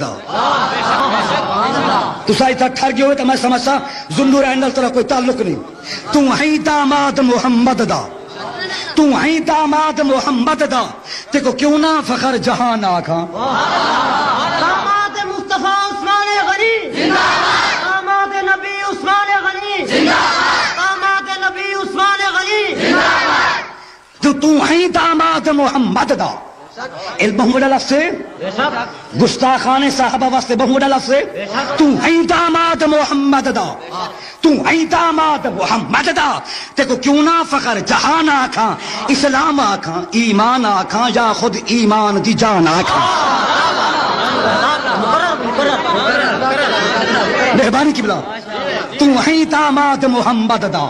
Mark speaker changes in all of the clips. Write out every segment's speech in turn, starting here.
Speaker 1: دا تو سائی تھا ٹھر گئے ہوئے تو میں سمجھتا ذوالنورین نال تیرا کوئی تعلق نہیں. تو ہیں داماد محمد دا, تو ہیں داماد محمد دا, تے کو کیوں نہ فخر جہان آکھاں.
Speaker 2: داماد مصطفیٰ عثمان غنی زندہ باد, داماد نبی عثمان غنی زندہ باد, داماد نبی عثمان غنی زندہ باد.
Speaker 1: تو ہیں داماد محمد دا, علم بہوڑا لفظ سے گستاخان صحابہ واسطے بہوڑا لفظ سے تو ہیں داماد محمد دا, تو ہیں داماد محمد دا, تے کو کیوں نہ فخر جہان آکھاں, اسلام آکھاں, ایمان آکھاں, یا خود ایمان دی جان آکھاں. مہربانی کی بلا, تو ہیں داماد محمد دا,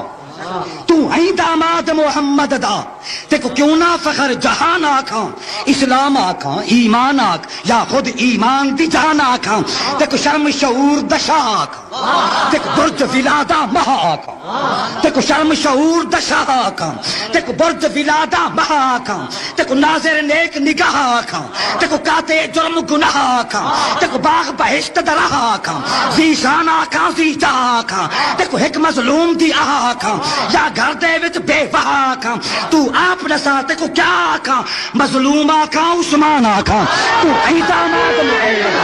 Speaker 1: تو ہیں داماد محمد دا, تے کو کیوں نہ فخر جہان آکھاں, اسلام آکھاں, ایمان آکھ, یا خود ایمان دی جان آکھاں. تے کو شرم شعور دشا آکھاں, تے کو برج ولادہ مہا آکھاں, تے کو شرم شعور دشا آکھاں, تے کو برج ولادہ مہا آکھاں, تے کو ناظر نیک نگاہ آکھاں, تے کو کاتے جرم گناہ آکھاں, تے کو باغ بہشت درہ آکھاں, ذیشان آکھاں, ذیجا آکھاں, تے کو ایک مظلوم دی آکھاں, یا گھر دے وچ بے وہا آکھاں. تو آپ نسا تے کو کیا آکھاں, مظلوم آکھاں, عثمان آکھاں. تو اے داماد محمد,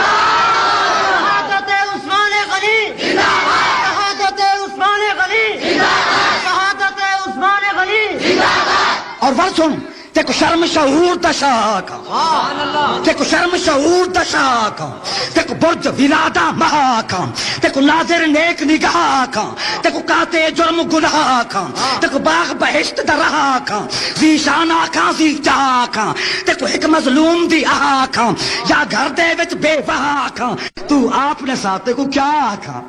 Speaker 2: شہادت عثمان غنی زندہ باد, شہادت عثمان غنی زندہ باد, شہادت عثمان غنی زندہ باد.
Speaker 1: اور ور سن, تے کو شرم شعور دشا آکھاں, تے کو شرم شعور دشا آکھاں, تے کو برج ولادہ مہا آکھاں, تے کو ناظر نیک نگاہ آکھاں, تے کو کاتے جرم گناہ آکھاں, تے کو باغ بہشت درہ آکھاں, ذیشان آکھاں, ذیجا آکھاں, تے کو ایک مظلوم دی آکھاں, یا گھر دے وچ بے وہا آکھاں. تو آپ نے ساتھ کو کیا آکھاں,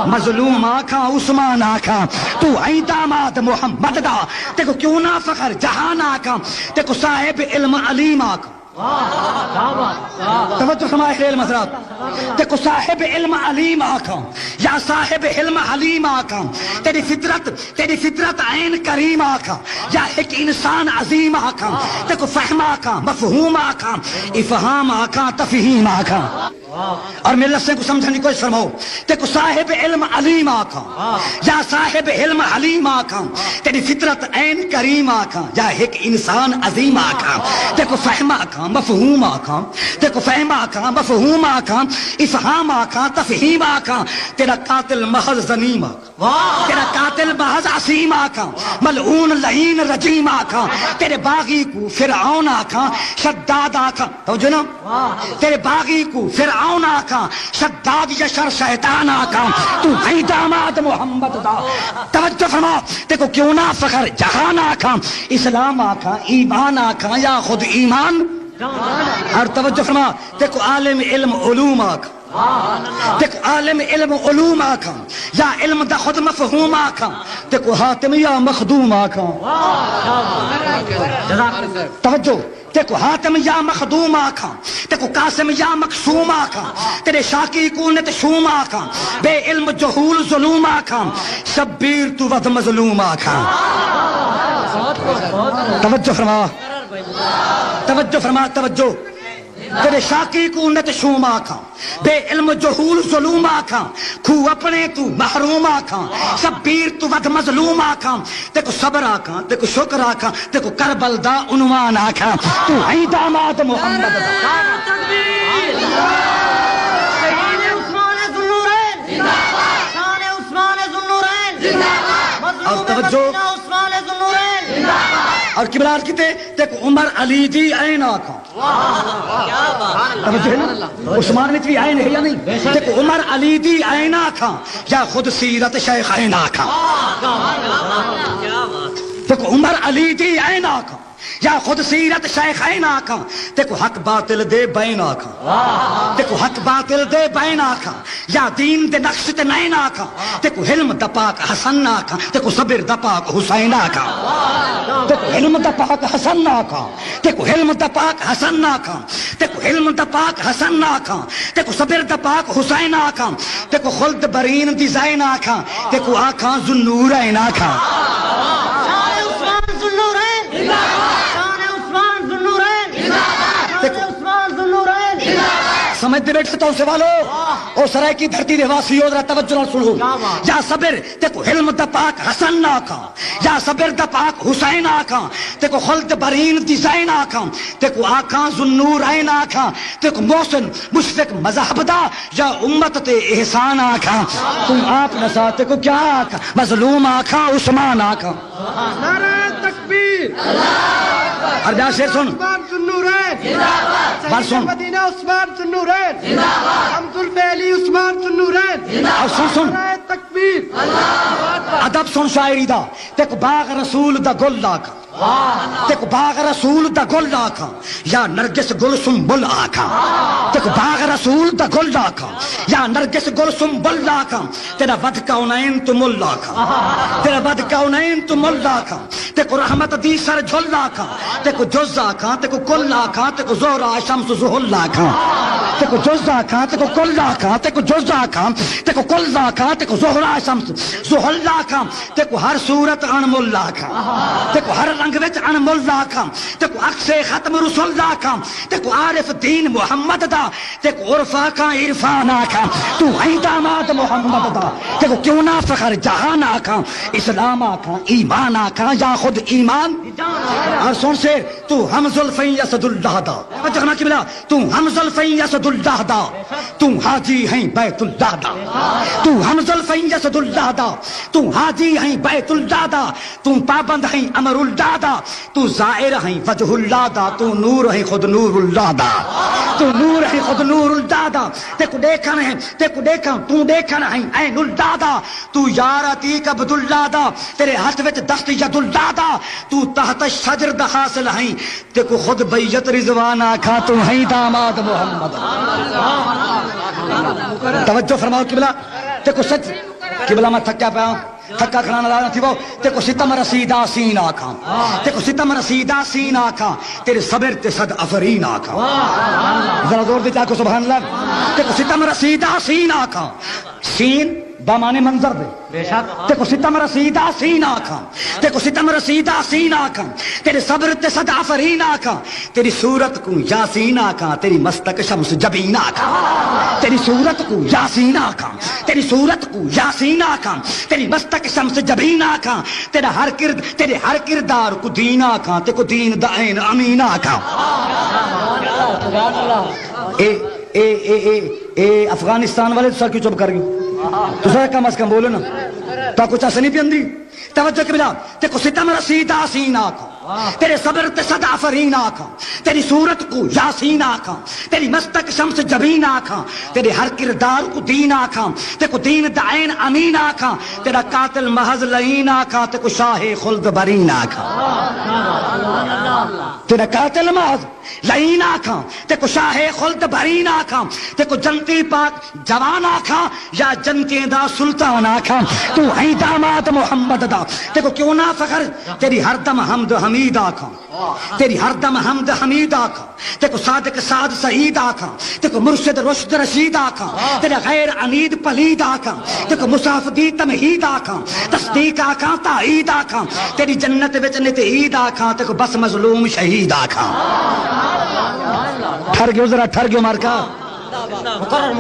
Speaker 1: مظلوم آکھاں, عثمان آکھاں. تو اے داماد محمد دا, تے کو کیوں نہ فخر جہان آکھاں, تے کو صاحب علم علیم آکھاں. توجہ فرمائے خیل مسرات, تے کو صاحب علم علیم آکھاں, یا صاحب علم حلیم آکھاں. تیری فطرت عین کریم آکھاں, یا ایک انسان عظیم آکھاں. تے کو فہم آکھاں, مفہوم آکھاں, افہام آکھاں, تفہیم آکھاں. اور میرے لفظیں کو سمجھنے کی کوشش فرماؤ. تے کو صاحب علم علیم آکھاں, یا صاحب علم حلیم آکھاں. تیری فطرت عین کریم آکھاں, یا ایک انسان عظیم آکھاں. تے کو فہم آکھاں, مفہوم آکھاں, تے کو فہم آکھاں, مفہوم آکھاں, افہام آکھاں, تفہیم آکھاں. تیرا قاتل محض زنیم آکھاں, تیرا قاتل محض عصیم آکھاں, ملعون لعین رجیم آکھاں. تیرے باغی کو فرعون آکھاں, شداد آکھاں. توجہ نا, تیرے باغی کو فرعون آکھاں, شداد یشر شیطان آکھاں. تو ہے داماد محمد دا, توجہ فرما, تے کو کیوں نہ فخر جہان آکھاں, اسلام آکھاں, ایمان آکھاں, یا خود ایمان. اور توجہ فرما, تے کو عالم علم علوم آکھاں, تے کو عالم علم علوم آکھاں, یا علم دا خود مفہوم آکھاں. تے کو حاتم یا مخدوم آکھاں. توجہ, تے کو حاتم یا مخدوم آکھاں, تے کو قاسم یا مقسوم آکھاں. تیرے شاکی کو نت شوم آکھاں, بے علم جہول ظلوم آکھاں, شبیر تو ود مظلوم آکھاں. توجہ فرما, توجہ فرما, توجہ. تیرے شاکی کو نت شوم آکھاں, بے علم جہول ظلوم آکھاں, کھو اپنے تو محروم آکھاں, شبیر تو ود مظلوم آکھاں. تے کو صبر آکھاں, تے کو شکر آکھاں, تے کو کربل دا عنوان آکھاں. تو ہے داماد محمد دا.
Speaker 2: شان عثمان ذوالنورین زندہ باد, شان عثمان ذوالنورین زندہ باد,
Speaker 1: اور توجہ,
Speaker 2: مظلوم عثمان ذوالنورین زندہ باد.
Speaker 1: اور کبرار کتے, تے کو عمر علی دی عین آکھاں. توجہ ہے نا, عثمان وچ بھی عین ہے یا نہیں. تے کو عمر علی دی عین آکھاں, یا خود سیرت شیخین آکھاں. تے کو عمر علی دی عین آکھاں, یا خود سیرت شیخین آکھاں. تے کو حق باطل دے بین آکھاں, تے کو حق باطل دے بین آکھاں, یا دین دے نقش تے نین آکھاں. تے کو علم دا پاک حسن آکھاں, تے کو صبر دا پاک حسین آکھاں. تے کو علم دا پاک حسن آکھاں, تے کو علم دا پاک حسن آکھاں, تے کو علم دا پاک حسن آکھاں, تے کو صبر دا پاک حسین آکھاں. تے کو خلد برین دی زین آکھاں, تے کو آکھاں ذوالنورین آکھاں.
Speaker 2: شان عثمان ذوالنورین زندہ باد, شان عثمان ذوالنورین زندہ باد, شان عثمان ذوالنورین زندہ باد.
Speaker 1: سمجھتے بیٹھے تو سوالو او سرائے کی دھرتی دے واسی ہو ذرا توجہ نال سنو یا صبر تے کو علم دا پاک حسن نہ آکھاں یا صبر دا پاک حسین آکھاں تے کو خلد برین ڈیزائن آکھاں تے کو آکھاں ذوالنور عین آکھاں تے کو محسن مشفق مذہب دا یا امت تے احسان آکھاں تم آپ نسا تے کو کیا آکھاں مظلوم آکھاں عثمان آکھاں
Speaker 3: نعرہ تکبیر
Speaker 1: اور جا شیر سن
Speaker 3: عثمان ذوالنورین
Speaker 1: بات سن
Speaker 3: مدینہ عثمان ذوالنورین حمد البیلی عثمان ذوالنورین
Speaker 1: اور سن
Speaker 3: نعرہ تکبیر
Speaker 1: ادب سن شاعری دا تے کو باغ رسول دا گل آکھاں تے کو باغ رسول دا گل آکھاں یا نرگس گل سنبل آکھاں تے کو باغ رسول دا گل آکھاں یا نرگس گل سنبل آکھاں تیرا ود کونین تو مل آکھاں تیرا ود کونین تو مل آکھاں تے کو رحمت دی سر جھل آکھاں تے کو جز آکھاں تے کو کل آکھاں تے کو زہرا شمس زحل آکھاں تے کو جز آکھاں تے کو کل آکھاں تے کو جز آکھاں تے کو کل آکھاں تے کو زہرا شمس زحل آکھاں تے کو ہر صورت انمول آکھاں تے کو ہر رنگ وچ انمول آکھاں تے کو عکس ختم رسول آکھاں تے کو عارف دین محمد دا تے کو عرف آکھاں عرفان آکھاں تو ہیں داماد محمد دا تے کو کیوں نہ فخر جہان آکھاں اسلام آکھاں ایمان آکھاں یا خود ایمان اور سن سے تو ہم زلفین یسد اللہ دا جہاں کی بلا تو ہم زلفین یسد اللہ دا تو حاجی ہیں بیت اللہ دا تو ہم زلفین یسد اللہ دا تو حاجی ہیں بیت اللہ دا تو پابند ہیں امر اللہ دا تو زائر ہیں وجہ اللہ دا تو نور ہے خود نور اللہ دا تو نور ہے خود نور اللہ دا تے کو دیکھا ہے تے کو دیکھا تو دیکھنا ہے عین اللہ دا تو یار عتیق عبد اللہ دا تیرے ہاتھ وچ دست ید اللہ دا تو تحت شجر دا حاصل ہیں تے کو خود بیت رضوان آکھا تو ہیں داماد محمد توجہ فرماؤ قبلہ تے کو سچ قبلہ میں تھکیا پیا تھکا کھڑانا لانا تھی وہ تے کو ستم رسیدہ سین آکھاں تے کو ستم رسیدہ سین آکھاں تیرے صبر تے صد افرین آکھاں ذرا زور دے چاہ کو سبحان اللہ تے کو ستم رسیدہ سین آکھاں سین بامانے منظر دے تے کو ستم رسیدہ سین آکھاں تے کو ستم رسیدہ سین آکھاں تیرے صبر تے صد افرین آکھاں تیری صورت کو یاسین آکھاں تیری مستق شمس جبین آکھاں تیری صورت کو یاسین آکھاں تیری صورت کو یاسین آکھاں تیری مستق شمس جبین آکھاں تیرے ہر کردار کو دین آکھاں تے کو دین دا عین امین آکھاں اے افغانستان والے سر کیوں چپ کر گئے تو سر کم از کم بولو نا تو کچھ ایسا نہیں پیندی توجہ کے بلا تے کو ستم رسیدہ سین آکھاں تیرے صبر تے صد افرین آکھاں تیری صورت کو یاسین آکھاں تیری مستق شمس جبین آکھاں تیرے ہر کردار کو دین آکھاں تے کو دین دا عین امین آکھاں تیرا قاتل محض لعین آکھاں تے کو شاہ خلد برین آکھاں تیرا قاتل محض لعین آکھاں تے کو شاہ خلد برین آکھاں تے کو جنتی پاک جوان آکھاں یا جنتیں دا سلطان آکھاں تو ہیں داماد محمد دا تے کو کیوں نہ فخر تیری ہر دم حمد حمید آکھاں تیری ہر دم حمد حمید آکھاں تے کو صادق سعد سعید آکھاں تے کو مرشد رشد رشید آکھاں تیرا غیر عنید پلید آکھاں تے کو مصافدی تمہید آکھاں تصدیق آکھاں تائید آکھاں تیری جنت وچ نت عید آکھاں تے کو بس مظلوم شہید آکھاں ٹھر گیو ذرا ٹھر گیو مارکا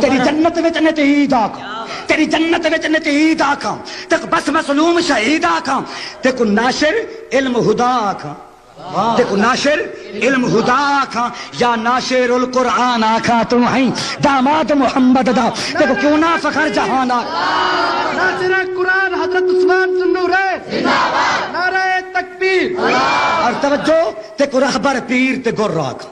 Speaker 1: تیری جنت وچ نت عید آکھاں تیری جنت وچ نت عید آکھاں تے کو بس مظلوم شہید آکھاں تے کو ناشر علم خدا آکھاں تے کو ناشر علم خدا آکھاں یا ناشر القرآن آکھاں تو ہیں داماد محمد دا تے کو کیوں نہ فخر جہان آکھاں
Speaker 3: ناصر قرآن حضرت عثمان ذوالنورین نعرہ تکبیر
Speaker 1: اور توجہ تے کو رہبر پیر تے گر آکھاں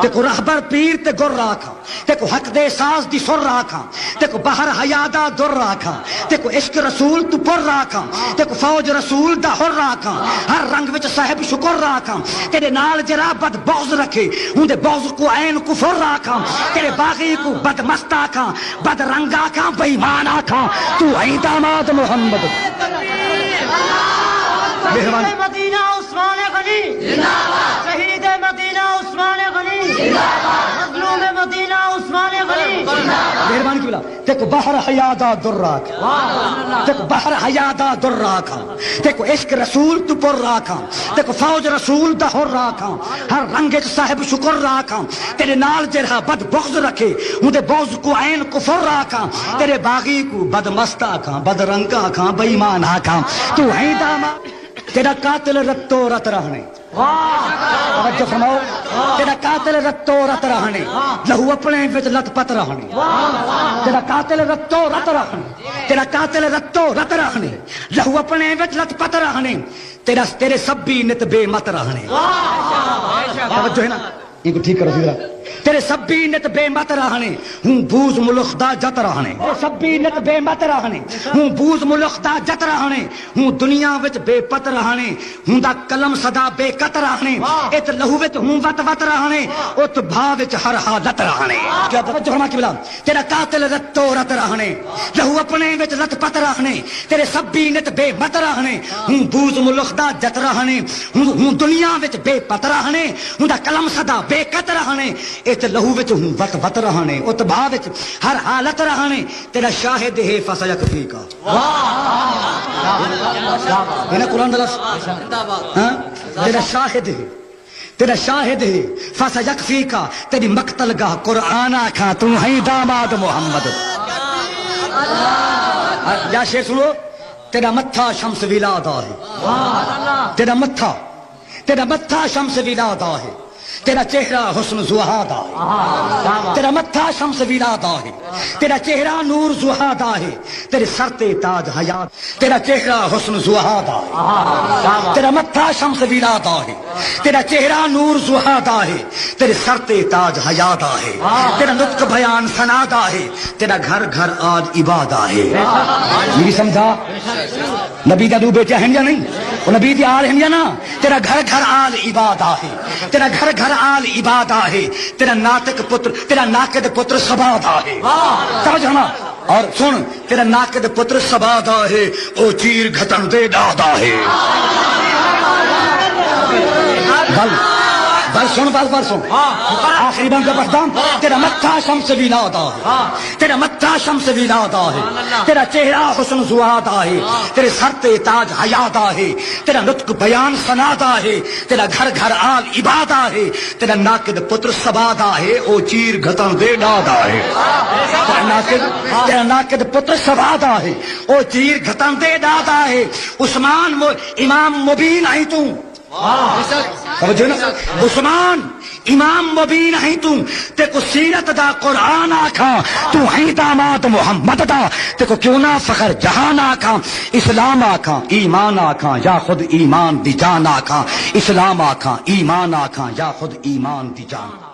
Speaker 1: تے کو رہبر پیر تے گر آکھاں تے کو حق دے ساز دی سر آکھاں تے کو بحر حیادہ در آکھاں تے کو عشق رسول تو پر آکھاں تے کو فوج رسول دا حر آکھاں ہر رنگ وچ صاحب شکر آکھاں تیرے نال جرا بد بغض رکھے اون دے بغض کو عین کفر آکھاں تیرے باغی کو بد مست آکھاں بد رنگ آکھاں بے ایمان آکھاں تو ہیں داماد محمد
Speaker 2: شہید مدینہ عثمان غنی شہید مدینہ عثمان غنی مظلوم مدینہ عثمان غنی
Speaker 1: مہربانی کی بلا دیکھو بحر حیادا در راکھا دیکھو بحر حیادا در راکھا دیکھو عشق رسول تو پر راکھا دیکھو فوج رسول دا ہر راکھا ہر رنگ صاحب شکر راکھا تیرے نال جرہا بد بغض رکھے اندے بغض کو عین کفر راکھا تیرے باغی کو بد مست آکھا بد رنگ آکھا بے ایمان آکھا تو ہیں داما تیرا قاتل رتو رت رہنے توجہ فرماؤ تیرا قاتل رتو رت رہنے لہو اپنے وچ لت پت رہنے تیرا قاتل رتو رت رہنے تیرا قاتل رتو رت رہنے لہو اپنے وچ لت پت رہنے تیرے سبی نت بے مت رہنے توجہ ہے نا ان کو ٹھیک کرو سیدھا تیرے سبی نت بے مت رہنے ہوں بوز ملخ دا جت رہنے سبی نت بے مت رہنے ہوں بوز ملخ دا جت رہنے ہوں دنیا وچ بے پت رہنے ہوں دا قلم صدا بے قط رہنے ات لہو وچ ہوں وت وت رہنے ات بھا وچ ہر حالت رہنے کیا توجہ فرما کے بلا تیرا قاتل رتو رت رہنے لہو اپنے وچ لت پت رہنے تیرے سبی نت بے مت رہنے ہوں بوز ملخ دا جت رہنے ہوں دنیا وچ بے پت رہنے ہوں دا قلم صدا بے قط رہنے ات لہو وچ ہوں وت وت رہنے ات بھا وچ ہر حالت رہنے تیرا شاہد ہے فسیکفیکا ہے نا قرآن دا لفظ ہاں تیرا شاہد ہے تیرا شاہد ہے فسیکفیکا تیری مقتل گاہ قرآن آکھاں تو ہیں داماد محمد یا شیر سنو تیرا متھا شمس ولادا ہے تیرا متھا شمس ولادا ہے تیرا چہرہ حسن زہادہ ہے تیرا متھا شمس ولادا ہے تیرا چہرہ نور زہادہ ہے تیرے سر تے تاج حیات تیرا چہرہ حسن زہادہ ہے تیرا متھا شمس ولادا ہے تیرا چہرہ نور زہادہ ہے تیرے سر تے تاج حیادہ ہے تیرا نطق بیان سنادہ ہے تیرا گھر گھر آج عبادہ ہے یہ بھی سمجھا نبی دا دو بیٹے ہیں یا نہیں وہ نبی دی آل ہیں یا نا تیرا گھر گھر آل عبادہ ہے تیرا گھر گھر آل عبادہ ہے تیرا ناطق پتر تیرا ناقد پتر سبادہ ہے سمجھنا اور سن تیرا ناقد پتر سبادہ ہے او چیر گھتن دے دادا ہے بل سن بل سن آخری بند بردام تیرا متھا شمس ولادا ہے تیرا متھا شمس ولادا ہے تیرا چہرہ حسن زہادہ ہے تیرے سر تے تاج حیادہ ہے تیرا نطق بیان سنادہ ہے تیرا گھر گھر آل عبادہ ہے تیرا ناقد پتر سبادہ ہے او چیر گھتن دے دادا ہے تیرا ناقد پتر سبادہ ہے او چیر گھتن دے دادا ہے عثمان امام مبین آئی تو عثمان امام مبین ہے تے کو سیرت دا قرآن آکھاں تو ہیں داماد محمد دا تے کو کیوں نہ فخر جہان آکھاں اسلام آکھاں ایمان آکھاں یا خود ایمان دی جان آکھاں اسلام آکھاں ایمان آکھاں یا خود ایمان دی جان